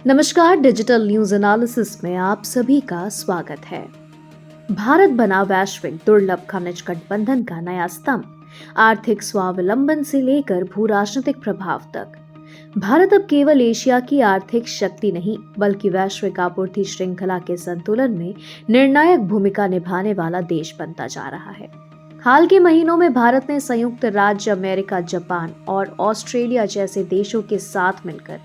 नमस्कार, digital news analysis में आप सभी का स्वागत है। भारत बना वैश्विक दुर्लभ खनिज गठबंधन का नया स्तंभ। आर्थिक स्वावलंबन से लेकर भू राजनीतिक प्रभाव तक भारत अब केवल एशिया की आर्थिक शक्ति नहीं बल्कि वैश्विक आपूर्ति श्रृंखला के संतुलन में निर्णायक भूमिका निभाने वाला देश बनता जा रहा है। हाल के महीनों में भारत ने संयुक्त राज्य अमेरिका, जापान और ऑस्ट्रेलिया जैसे देशों के साथ मिलकर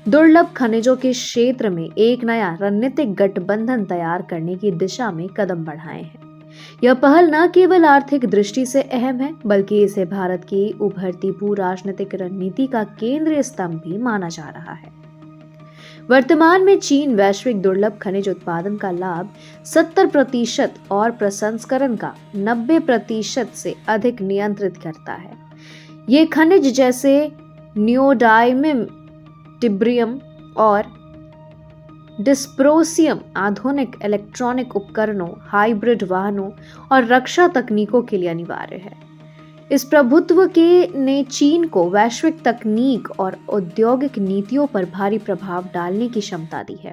दुर्लभ खनिजों के क्षेत्र में एक नया रणनीतिक गठबंधन तैयार करने की दिशा में कदम बढ़ाए हैं। यह पहल न केवल आर्थिक दृष्टि से अहम है बल्कि इसे भारत की उभरती भू राजनीतिक रणनीति का केंद्रीय स्तंभ भी माना जा रहा है। वर्तमान में चीन वैश्विक दुर्लभ खनिज उत्पादन का लाभ 70% और प्रसंस्करण का 90% से अधिक नियंत्रित करता है। ये खनिज जैसे नियोडाइमियम, टिब्रियम और डिस्प्रोसियम आधुनिक इलेक्ट्रॉनिक उपकरणों, हाइब्रिड वाहनों और रक्षा तकनीकों के लिए अनिवार्य है। इस प्रभुत्व के ने चीन को वैश्विक तकनीक और औद्योगिक नीतियों पर भारी प्रभाव डालने की क्षमता दी है।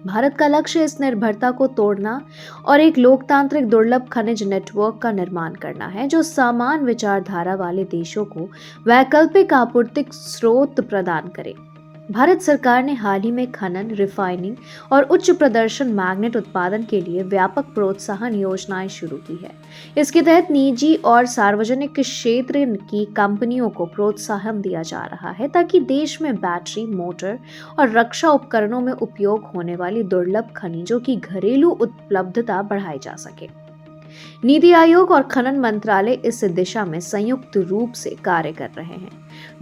भारत का लक्ष्य इस निर्भरता को तोड़ना और एक लोकतांत्रिक दुर्लभ खनिज नेटवर्क का निर्माण करना है जो समान विचारधारा वाले देशों को वैकल्पिक आपूर्तिक स्रोत प्रदान करे। भारत सरकार ने हाल ही में खनन, रिफाइनिंग और उच्च प्रदर्शन मैग्नेट उत्पादन के लिए व्यापक प्रोत्साहन योजनाएं शुरू की है। इसके तहत निजी और सार्वजनिक क्षेत्र की कंपनियों को प्रोत्साहन दिया जा रहा है ताकि देश में बैटरी, मोटर और रक्षा उपकरणों में उपयोग होने वाली दुर्लभ खनिजों की घरेलू उपलब्धता बढ़ाई जा सके। नीति आयोग और खनन मंत्रालय इस दिशा में संयुक्त रूप से कार्य कर रहे हैं।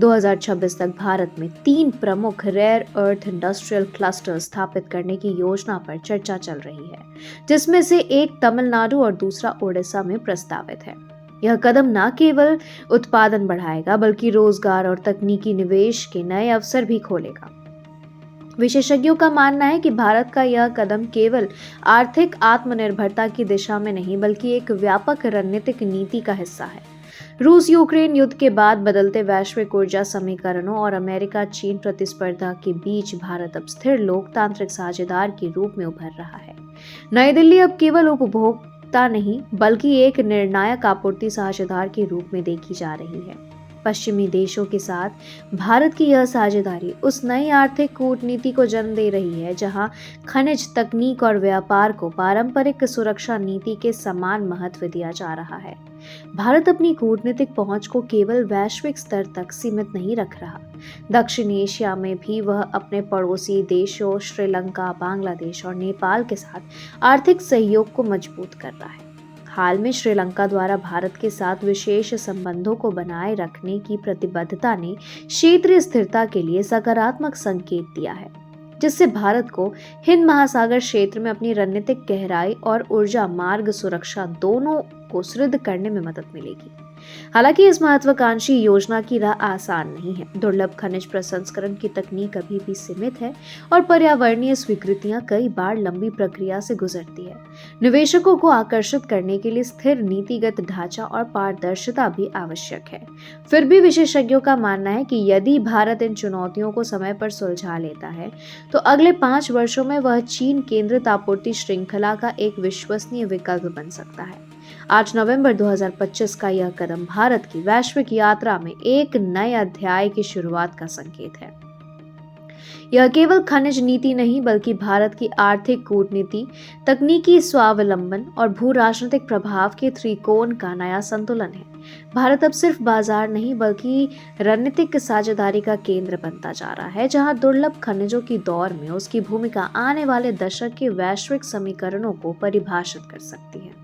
2026 तक भारत में 3 प्रमुख रेयर अर्थ इंडस्ट्रियल क्लस्टर स्थापित करने की योजना पर चर्चा चल रही है, जिसमें से एक तमिलनाडु और दूसरा ओडिशा में प्रस्तावित है। यह कदम न केवल उत्पादन बढ़ाएगा बल्कि रोजगार और तकनीकी निवेश के नए अवसर भी खोलेगा। विशेषज्ञों का मानना है कि भारत का यह कदम केवल आर्थिक आत्मनिर्भरता की दिशा में नहीं बल्कि एक व्यापक रणनीतिक नीति का हिस्सा है। रूस यूक्रेन युद्ध के बाद बदलते वैश्विक ऊर्जा समीकरणों और अमेरिका चीन प्रतिस्पर्धा के बीच भारत अब स्थिर लोकतांत्रिक साझेदार के रूप में उभर रहा है। नई दिल्ली अब केवल उपभोक्ता नहीं बल्कि एक निर्णायक आपूर्ति साझेदार के रूप में देखी जा रही है। पश्चिमी देशों के साथ भारत की यह साझेदारी उस नई आर्थिक कूटनीति को जन्म दे रही है जहां खनिज, तकनीक और व्यापार को पारंपरिक सुरक्षा नीति के समान महत्व दिया जा रहा है। भारत अपनी कूटनीतिक पहुंच को केवल वैश्विक स्तर तक सीमित नहीं रख रहा। दक्षिण एशिया में भी वह अपने पड़ोसी देशों श्रीलंका, बांग्लादेश और नेपाल के साथ आर्थिक सहयोग को मजबूत कर रहा है। हाल में श्रीलंका द्वारा भारत के साथ विशेष संबंधों को बनाए रखने की प्रतिबद्धता ने क्षेत्रीय स्थिरता के लिए सकारात्मक संकेत दिया है, जिससे भारत को हिंद महासागर क्षेत्र में अपनी रणनीतिक गहराई और ऊर्जा मार्ग सुरक्षा दोनों को सुदृढ़ करने में मदद मिलेगी। हालांकि इस महत्वाकांक्षी योजना की राह आसान नहीं है। दुर्लभ खनिज प्रसंस्करण की तकनीक अभी भी सीमित है और पर्यावरणीय स्वीकृतियां कई बार लंबी प्रक्रिया से गुजरती है। निवेशकों को आकर्षित करने के लिए स्थिर नीतिगत ढांचा और पारदर्शिता भी आवश्यक है। फिर भी विशेषज्ञों का मानना है कि यदि भारत इन चुनौतियों को समय पर सुलझा लेता है तो अगले 5 वर्षों में वह चीन केंद्रित आपूर्ति श्रृंखला का एक विश्वसनीय विकल्प बन सकता है। 8 नवंबर 2025 का यह कदम भारत की वैश्विक यात्रा में एक नए अध्याय की शुरुआत का संकेत है। यह केवल खनिज नीति नहीं बल्कि भारत की आर्थिक कूटनीति, तकनीकी स्वावलंबन और भू राजनीतिक प्रभाव के त्रिकोण का नया संतुलन है। भारत अब सिर्फ बाजार नहीं बल्कि रणनीतिक साझेदारी का केंद्र बनता जा रहा है, जहां दुर्लभ खनिजों की दौर में उसकी भूमिका आने वाले दशक के वैश्विक समीकरणों को परिभाषित कर सकती है।